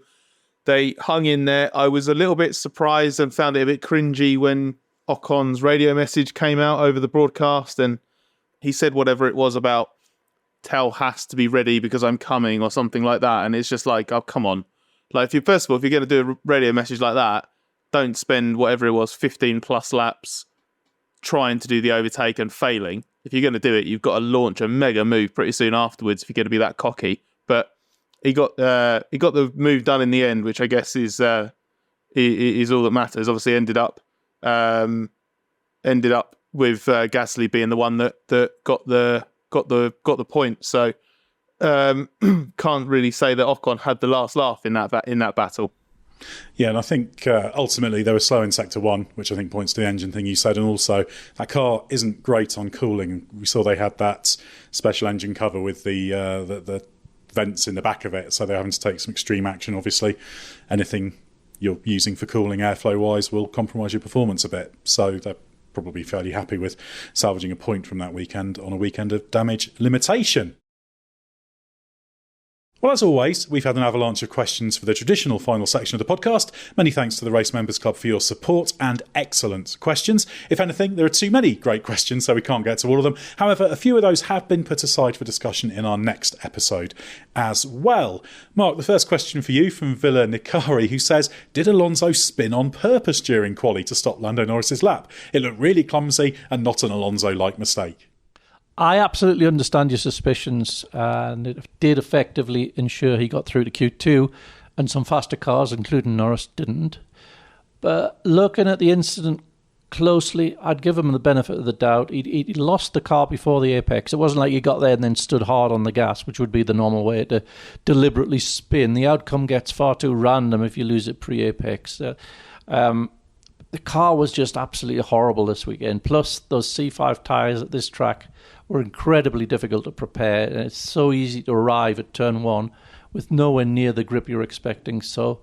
They hung in there. I was a little bit surprised and found it a bit cringy when Ocon's radio message came out over the broadcast and he said whatever it was about tell Haas to be ready because I'm coming or something like that. And it's just like, oh, come on. Like, if you're going to do a radio message like that, don't spend whatever it was, 15 plus laps trying to do the overtake and failing. If you're going to do it, you've got to launch a mega move pretty soon afterwards if you're going to be that cocky. But he got the move done in the end, which I guess is all that matters. Obviously, ended up with Gasly being the one that got the point. So can't really say that Ocon had the last laugh in that battle. Yeah, and I think ultimately they were slow in Sector 1, which I think points to the engine thing you said, and also that car isn't great on cooling. We saw they had that special engine cover with the vents in the back of it, so they're having to take some extreme action. Obviously, anything you're using for cooling airflow-wise will compromise your performance a bit, so they're probably fairly happy with salvaging a point from that weekend on a weekend of damage limitation. Well, as always, we've had an avalanche of questions for the traditional final section of the podcast. Many thanks to the Race Members Club for your support and excellent questions. If anything, there are too many great questions, so we can't get to all of them. However, a few of those have been put aside for discussion in our next episode as well. Mark, the first question for you from Villa Nikari, who says, did Alonso spin on purpose during quali to stop Lando Norris's lap? It looked really clumsy and not an Alonso-like mistake. I absolutely understand your suspicions, and it did effectively ensure he got through to Q2, and some faster cars, including Norris, didn't. But looking at the incident closely, I'd give him the benefit of the doubt. He lost the car before the apex. It wasn't like he got there and then stood hard on the gas, which would be the normal way to deliberately spin. The outcome gets far too random if you lose it pre-apex. The car was just absolutely horrible this weekend. Plus, those C5 tyres at this track were incredibly difficult to prepare, and it's so easy to arrive at turn 1 with nowhere near the grip you're expecting. So,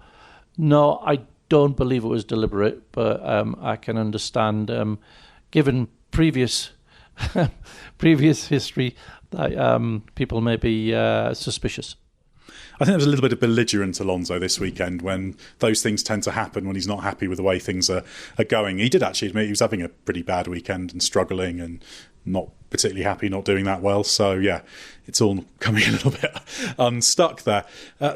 no, I don't believe it was deliberate, but I can understand, given previous history, that people may be suspicious. I think there was a little bit of belligerent Alonso this weekend when those things tend to happen when he's not happy with the way things are going. He did actually admit he was having a pretty bad weekend and struggling and not particularly happy, not doing that well. So, yeah, it's all coming a little bit unstuck there.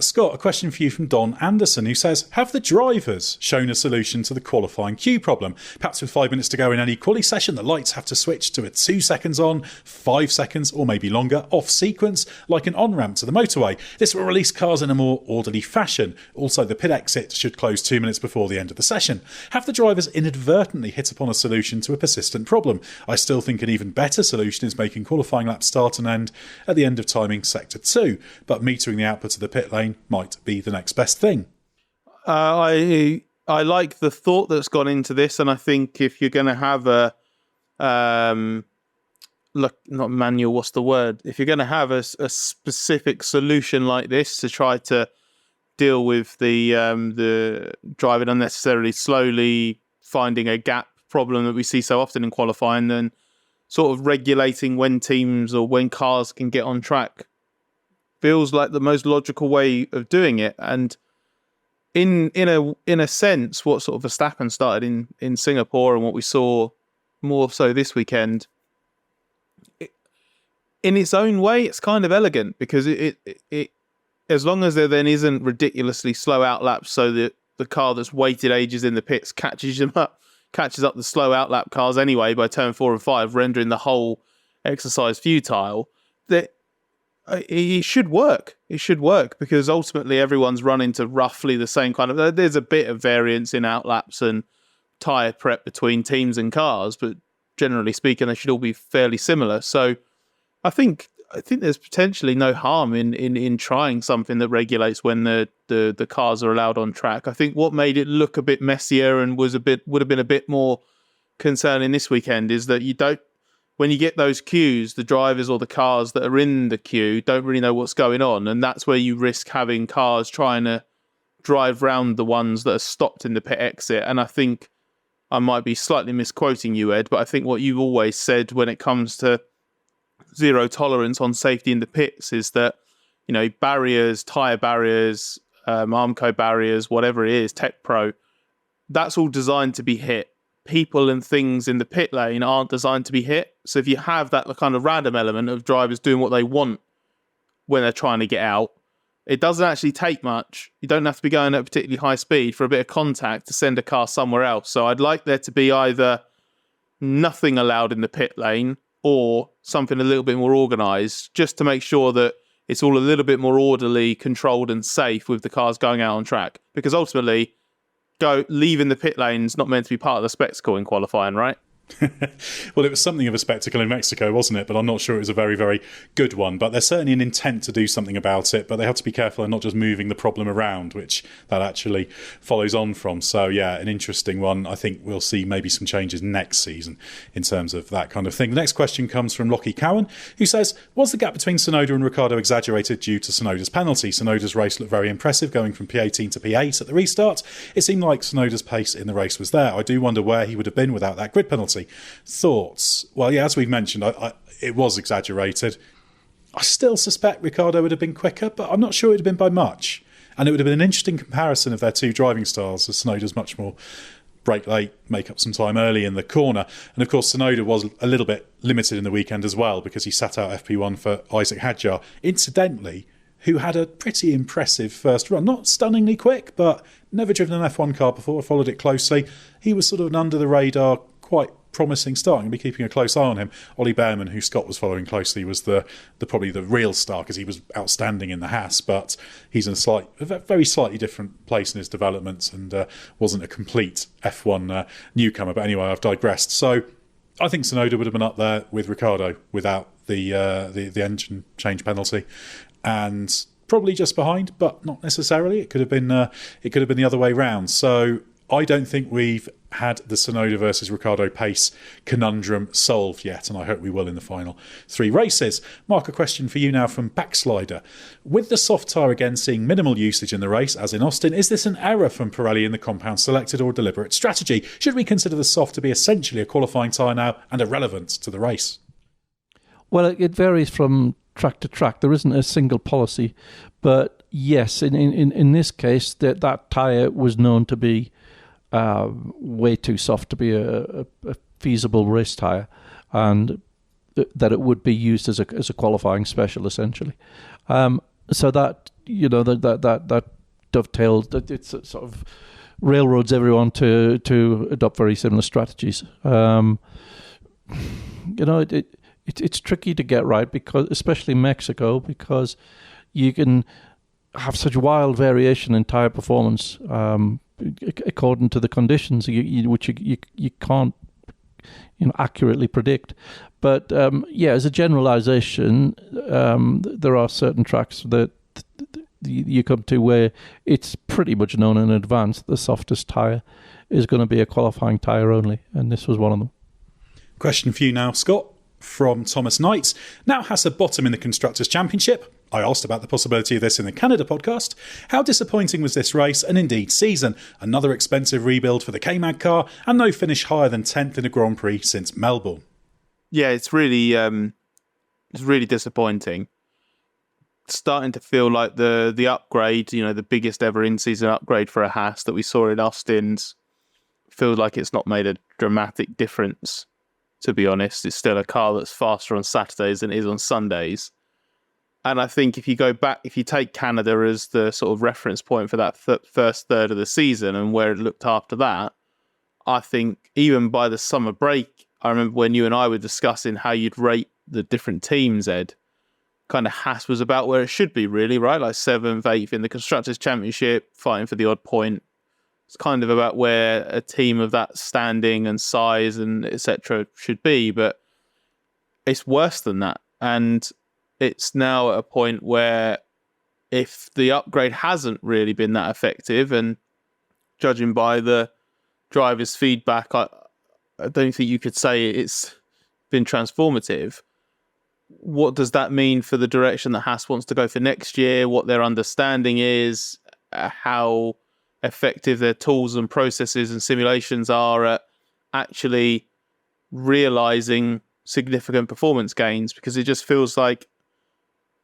Scott, a question for you from Don Anderson, who says, have the drivers shown a solution to the qualifying queue problem? Perhaps with 5 minutes to go in any quali session, the lights have to switch to a 2 seconds on, 5 seconds, or maybe longer, off sequence, like an on-ramp to the motorway. This will release cars in a more orderly fashion. Also, the pit exit should close 2 minutes before the end of the session. Have the drivers inadvertently hit upon a solution to a persistent problem? I still think an even better solution is making qualifying laps start and end at the end of timing Sector 2, but metering the output of the pit lane might be the next best thing. I like the thought that's gone into this, and I think if you're going to have a look, not manual, what's the word? If you're going to have a specific solution like this to try to deal with the driving unnecessarily slowly, finding a gap problem that we see so often in qualifying, then sort of regulating when teams or when cars can get on track feels like the most logical way of doing it. And in a sense, what sort of Verstappen started in Singapore and what we saw more so this weekend, in its own way, it's kind of elegant, because it as long as there then isn't ridiculously slow outlap, so that the car that's waited ages in the pits catches up the slow outlap cars anyway by turn 4 and 5, rendering the whole exercise futile, that it should work. It should work, because ultimately everyone's running to roughly the same kind of... There's a bit of variance in outlaps and tyre prep between teams and cars, but generally speaking, they should all be fairly similar. So I think there's potentially no harm in trying something that regulates when the cars are allowed on track. I think what made it look a bit messier and would have been a bit more concerning this weekend is that when you get those queues, the drivers or the cars that are in the queue don't really know what's going on, and that's where you risk having cars trying to drive round the ones that are stopped in the pit exit. And I think I might be slightly misquoting you, Ed, but I think what you've always said when it comes to zero tolerance on safety in the pits is that, barriers, tyre barriers, Armco barriers, whatever it is, Tech Pro, that's all designed to be hit. People and things in the pit lane aren't designed to be hit. So if you have that kind of random element of drivers doing what they want when they're trying to get out, it doesn't actually take much. You don't have to be going at a particularly high speed for a bit of contact to send a car somewhere else. So I'd like there to be either nothing allowed in the pit lane or something a little bit more organised, just to make sure that it's all a little bit more orderly, controlled and safe with the cars going out on track. Because ultimately, leaving the pit lane's not meant to be part of the spectacle in qualifying, right? Well, it was something of a spectacle in Mexico, wasn't it? But I'm not sure it was a very, very good one. But there's certainly an intent to do something about it, but they have to be careful and not just moving the problem around, which that actually follows on from. So, yeah, an interesting one. I think we'll see maybe some changes next season in terms of that kind of thing. The next question comes from Lockie Cowan, who says, was the gap between Tsunoda and Ricciardo exaggerated due to Tsunoda's penalty? Tsunoda's race looked very impressive, going from P18 to P8 at the restart. It seemed like Tsunoda's pace in the race was there. I do wonder where he would have been without that grid penalty. Thoughts? Well, yeah, as we've mentioned, it was exaggerated. I still suspect Ricciardo would have been quicker, but I'm not sure it would have been by much. And it would have been an interesting comparison of their two driving styles, as Tsunoda's much more brake late, make up some time early in the corner. And of course, Tsunoda was a little bit limited in the weekend as well, because he sat out FP1 for Isaac Hadjar, incidentally, who had a pretty impressive first run. Not stunningly quick, but never driven an F1 car before, followed it closely. He was sort of an under-the-radar, quite promising start. I'm going to be keeping a close eye on him. Ollie Behrman, who Scott was following closely, was the probably the real star, because he was outstanding in the Haas, but he's in a very slightly different place in his developments and wasn't a complete F1 newcomer. But anyway, I've digressed. So I think Tsunoda would have been up there with Ricciardo without the engine change penalty, and probably just behind, but not necessarily. It could have been the other way round. So I don't think we've had the Tsunoda versus Ricciardo pace conundrum solved yet, and I hope we will in the final 3 races. Mark, a question for you now from Backslider. With the soft tyre again seeing minimal usage in the race, as in Austin, is this an error from Pirelli in the compound selected or a deliberate strategy? Should we consider the soft to be essentially a qualifying tyre now and irrelevant to the race? Well, it varies from track to track. There isn't a single policy, but yes, in this case, that tyre was known to be way too soft to be a feasible race tyre, and that it would be used as a qualifying special essentially. So that that dovetails. That it's sort of railroads everyone to adopt very similar strategies. It's tricky to get right, because especially in Mexico, because you can have such wild variation in tyre performance according to the conditions, which you can't accurately predict. But as a generalisation, there are certain tracks that you come to where it's pretty much known in advance the softest tyre is going to be a qualifying tyre only, and this was one of them. Question for you now, Scott, from Thomas Knight. Now has a bottom in the Constructors' Championship. I asked about the possibility of this in the Canada podcast. How disappointing was this race and indeed season? Another expensive rebuild for the K-Mag car and no finish higher than 10th in a Grand Prix since Melbourne. Yeah, it's really disappointing. Starting to feel like the upgrade, the biggest ever in-season upgrade for a Haas that we saw in Austin's, feels like it's not made a dramatic difference, to be honest. It's still a car that's faster on Saturdays than it is on Sundays. And I think if you go back, if you take Canada as the sort of reference point for that first third of the season and where it looked after that, I think even by the summer break, I remember when you and I were discussing how you'd rate the different teams, Ed, kind of Haas was about where it should be, really, right? Like 7th, 8th in the Constructors' Championship, fighting for the odd point. It's kind of about where a team of that standing and size and etc. should be, but it's worse than that. And it's now at a point where if the upgrade hasn't really been that effective, and judging by the driver's feedback, I don't think you could say it's been transformative. What does that mean for the direction that Haas wants to go for next year? What their understanding is, how effective their tools and processes and simulations are at actually realising significant performance gains? Because it just feels like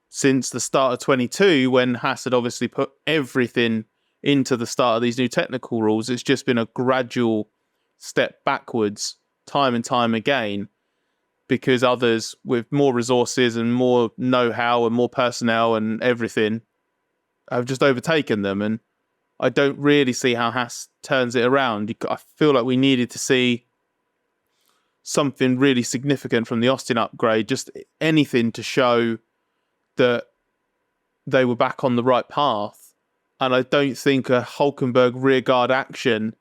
since the start of 22, when Haas had obviously put everything into the start of these new technical rules, it's just been a gradual step backwards time and time again, because others with more resources and more know-how and more personnel and everything have just overtaken them. And I don't really see how Haas turns it around. I feel like we needed to see something really significant from the Austin upgrade, just anything to show that they were back on the right path. And I don't think a Hülkenberg rearguard action,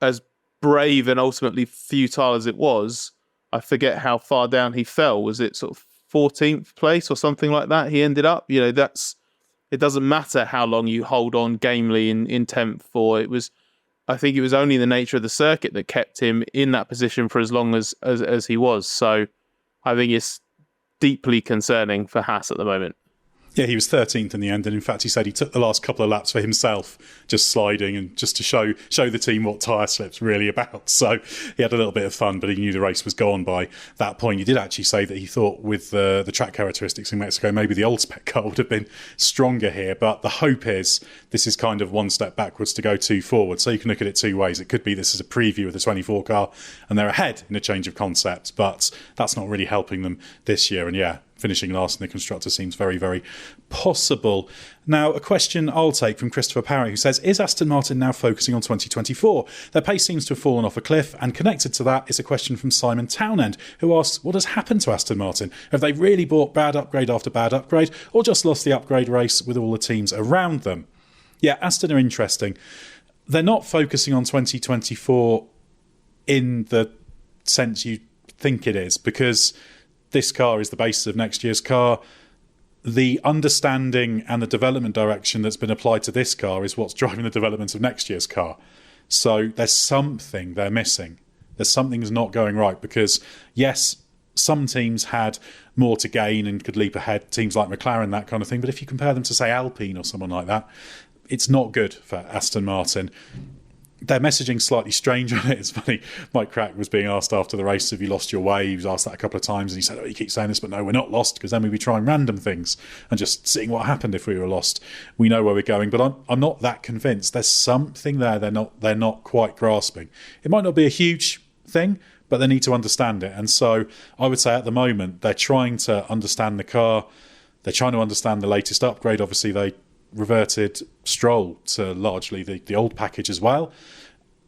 as brave and ultimately futile as it was, I forget how far down he fell. Was it sort of 14th place or something like that he ended up? It doesn't matter how long you hold on gamely in 10th for. I think it was only the nature of the circuit that kept him in that position for as long as he was. So I think it's deeply concerning for Haas at the moment. Yeah, he was 13th in the end, and in fact he said he took the last couple of laps for himself, just sliding and just to show the team what tyre slip's really about. So he had a little bit of fun, but he knew the race was gone by that point. He did actually say that he thought with the track characteristics in Mexico, maybe the old spec car would have been stronger here, but the hope is this is kind of one step backwards to go two forward. So you can look at it two ways. It could be this is a preview of the 24 car and they're ahead in a change of concept, but that's not really helping them this year. And yeah, finishing last in the constructor seems very, very possible. Now, a question I'll take from Christopher Parry, who says, is Aston Martin now focusing on 2024? Their pace seems to have fallen off a cliff, and connected to that is a question from Simon Townend, who asks, what has happened to Aston Martin? Have they really bought bad upgrade after bad upgrade, or just lost the upgrade race with all the teams around them? Yeah, Aston are interesting. They're not focusing on 2024 in the sense you think it is, because this car is the basis of next year's car. The understanding and the development direction that's been applied to this car is what's driving the development of next year's car. So there's something they're missing. There's something that's not going right, because yes, some teams had more to gain and could leap ahead, teams like McLaren, that kind of thing. But if you compare them to, say, Alpine or someone like that, it's not good for Aston Martin. Their messaging's slightly strange on it. It's funny, Mike Crack was being asked after the race, have you lost your way? He was asked that a couple of times and he said, oh, you keep saying this, but no, we're not lost, because then we'd be trying random things and just seeing what happened if we were lost. We know where we're going, but I'm not that convinced. There's something there they're not quite grasping. It might not be a huge thing, but they need to understand it. And so I would say at the moment, they're trying to understand the car. They're trying to understand the latest upgrade. Obviously, they reverted Stroll to largely the old package as well,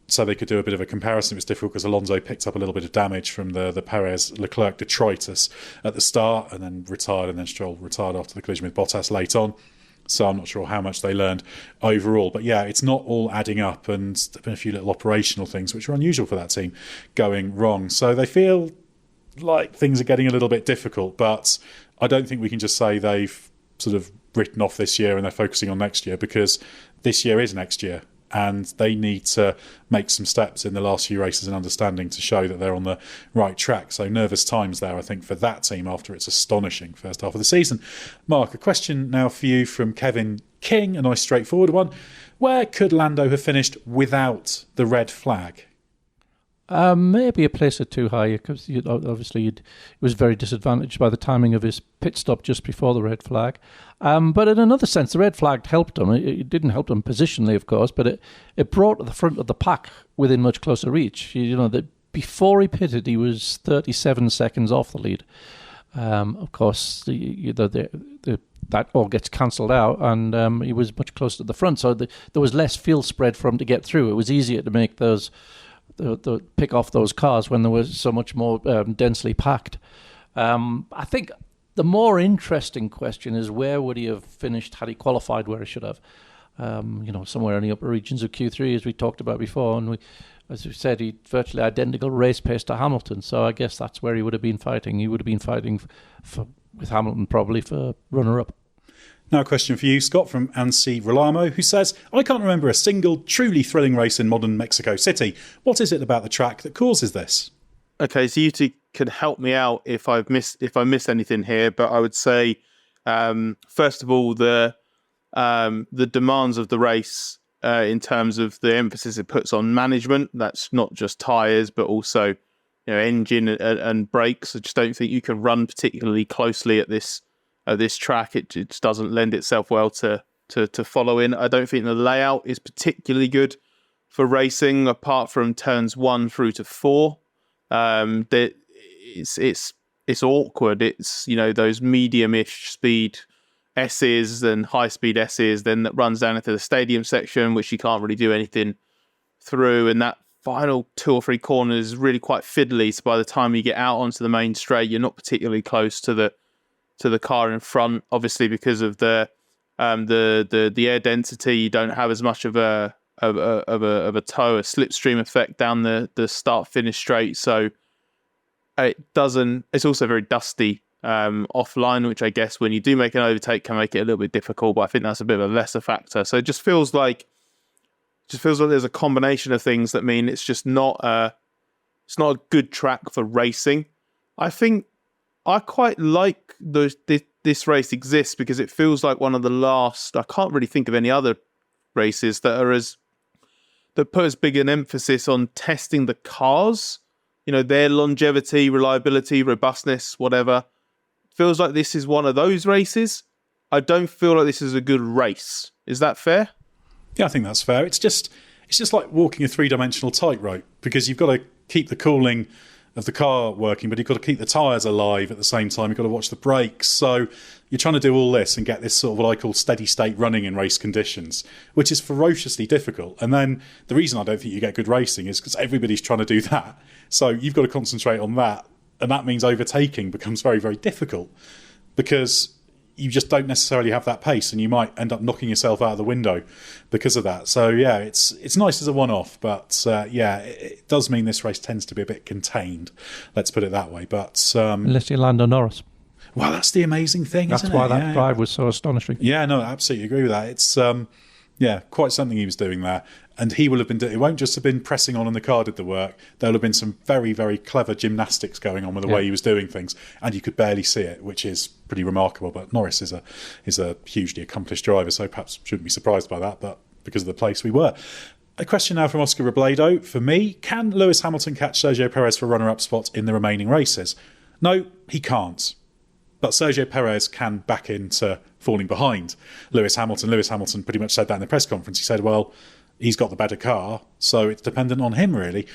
so they could do a bit of a comparison. It was difficult because Alonso picked up a little bit of damage from the Perez Leclerc detritus at the start and then retired, and then Stroll retired after the collision with Bottas late on. So I'm not sure how much they learned overall. But yeah, it's not all adding up, and there have been a few little operational things which are unusual for that team going wrong. So they feel like things are getting a little bit difficult, but I don't think we can just say they've sort of written off this year and they're focusing on next year, because this year is next year. and they need to make some steps in the last few races in understanding to show that they're on the right track. So nervous times there, I think, for that team after its astonishing first half of the season. Mark, a question now for you from Kevin King, a nice straightforward one. Where could Lando have finished without the red flag? Maybe a place or two higher, because obviously he was very disadvantaged by the timing of his pit stop just before the red flag. But in another sense, the red flag helped him. It didn't help him positionally, of course, but it brought the front of the pack within much closer reach. Before he pitted, he was 37 seconds off the lead. Of course, that all gets cancelled out, and he was much closer to the front. So there was less field spread for him to get through. It was easier to make those. The pick off those cars when they were so much more densely packed. I think the more interesting question is, where would he have finished had he qualified where he should have? Somewhere in the upper regions of Q3, as we talked about before, and as we said, he virtually identical race pace to Hamilton. So I guess that's where he would have been fighting. He would have been fighting with Hamilton probably for runner-up. Now a question for you, Scott, from Ansi Rolamo, who says, I can't remember a single truly thrilling race in modern Mexico City. What is it about the track that causes this? Okay, so you two can help me out if I miss anything here, but I would say, first of all, the demands of the race in terms of the emphasis it puts on management. That's not just tyres, but also engine and brakes. I just don't think you can run particularly closely at this track. It just doesn't lend itself well to follow in. I don't think the layout is particularly good for racing, apart from turns 1 through to 4. It's awkward. It's those medium-ish speed S's and high-speed S's, then that runs down into the stadium section, which you can't really do anything through, and that final 2 or 3 corners is really quite fiddly. So by the time you get out onto the main straight, you're not particularly close to the car in front. Obviously, because of the air density, you don't have as much of a tow, a slipstream effect down the start finish straight. So it doesn't. It's also very dusty offline, which I guess when you do make an overtake can make it a little bit difficult. But I think that's a bit of a lesser factor. So it just feels like there's a combination of things that mean it's just not a good track for racing. I think I quite like this race exists because it feels like one of the last. I can't really think of any other races that put as big an emphasis on testing the cars, their longevity, reliability, robustness, whatever. Feels like this is one of those races. I don't feel like this is a good race. Is that fair? Yeah, I think that's fair. It's just like walking a 3-dimensional tightrope, because you've got to keep the cooling of the car working, but you've got to keep the tyres alive at the same time. You've got to watch the brakes. So you're trying to do all this and get this sort of what I call steady state running in race conditions, which is ferociously difficult. And then the reason I don't think you get good racing is because everybody's trying to do that. So you've got to concentrate on that. And that means overtaking becomes very, very difficult, because you just don't necessarily have that pace, and you might end up knocking yourself out of the window because of that. So yeah, it's nice as a one-off, but it does mean this race tends to be a bit contained. Let's put it that way. But unless you're Lando Norris. Well, that's the amazing thing, isn't it? That's why that drive was so astonishing. Yeah, no, I absolutely agree with that. It's quite something he was doing there. And he will have been. It won't just have been pressing on and the car did the work. There'll have been some very, very clever gymnastics going on with the way he was doing things, and you could barely see it, which is pretty remarkable. But Norris is a hugely accomplished driver, so perhaps shouldn't be surprised by that. But because of the place we were. A question now from Oscar Robledo. For me, can Lewis Hamilton catch Sergio Perez for runner-up spots in the remaining races? No, he can't. But Sergio Perez can back into falling behind Lewis Hamilton. Lewis Hamilton pretty much said that in the press conference. He said, well, he's got the better car, so it's dependent on him, really,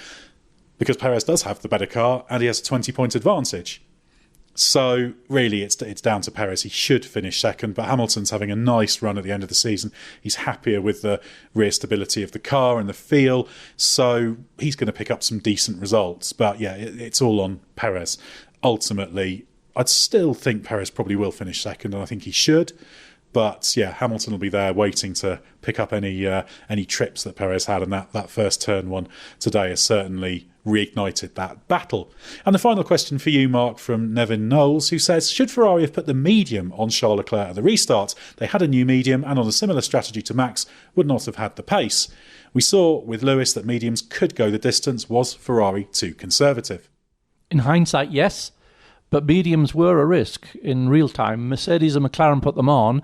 because Perez does have the better car and he has a 20-point advantage. So really, it's down to Perez. He should finish second, but Hamilton's having a nice run at the end of the season. He's happier with the rear stability of the car and the feel, so he's going to pick up some decent results. But yeah, it's all on Perez. Ultimately, I'd still think Perez probably will finish second, and I think he should. But yeah, Hamilton will be there waiting to pick up any trips that Perez had, and that first turn one today has certainly reignited that battle. And the final question for you, Mark, from Nevin Knowles, who says, should Ferrari have put the medium on Charles Leclerc at the restart? They had a new medium, and on a similar strategy to Max, would not have had the pace. We saw with Lewis that mediums could go the distance. Was Ferrari too conservative? In hindsight, yes, but mediums were a risk in real time. Mercedes and McLaren put them on,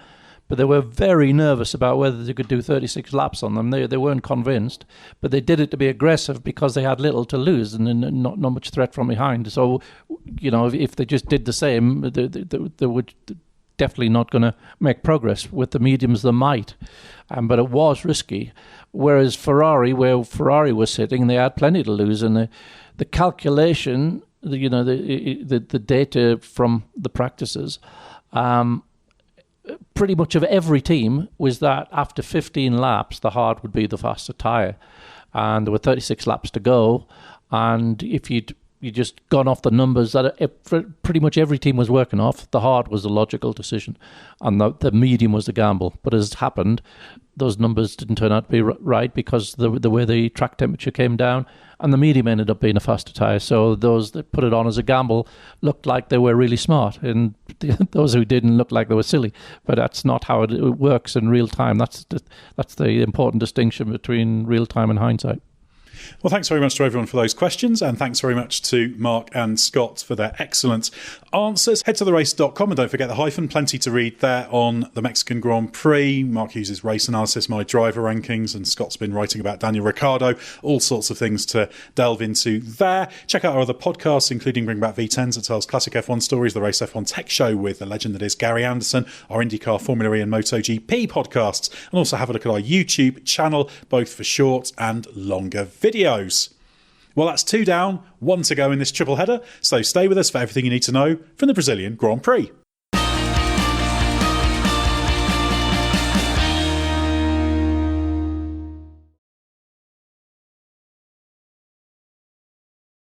but they were very nervous about whether they could do 36 laps on them. They weren't convinced, but they did it to be aggressive because they had little to lose and not much threat from behind. So, if they just did the same, they would definitely not going to make progress. With the mediums, they might. But it was risky. Whereas Ferrari, where Ferrari was sitting, they had plenty to lose. And the calculation, the data from the practices, pretty much of every team was that after 15 laps, the hard would be the faster tyre. And there were 36 laps to go. And if you just gone off the numbers that pretty much every team was working off, the hard was the logical decision. And the medium was the gamble. But as it happened, those numbers didn't turn out to be right because the way the track temperature came down, and the medium ended up being a faster tyre. So those that put it on as a gamble looked like they were really smart, and those who didn't looked like they were silly. But that's not how it works in real time. That's the important distinction between real time and hindsight. Well, thanks very much to everyone for those questions, and thanks very much to Mark and Scott for their excellent answers. Head to therace.com and don't forget the hyphen, plenty to read there on the Mexican Grand Prix. Mark uses race analysis, my driver rankings, and Scott's been writing about Daniel Ricciardo, all sorts of things to delve into there. Check out our other podcasts, including Bring Back V10s that tells classic F1 stories, the Race F1 Tech Show with the legend that is Gary Anderson, our IndyCar, Formula E and MotoGP podcasts, and also have a look at our YouTube channel, both for short and longer videos. Well, that's 2 down, 1 to go in this triple header, so stay with us for everything you need to know from the Brazilian Grand Prix.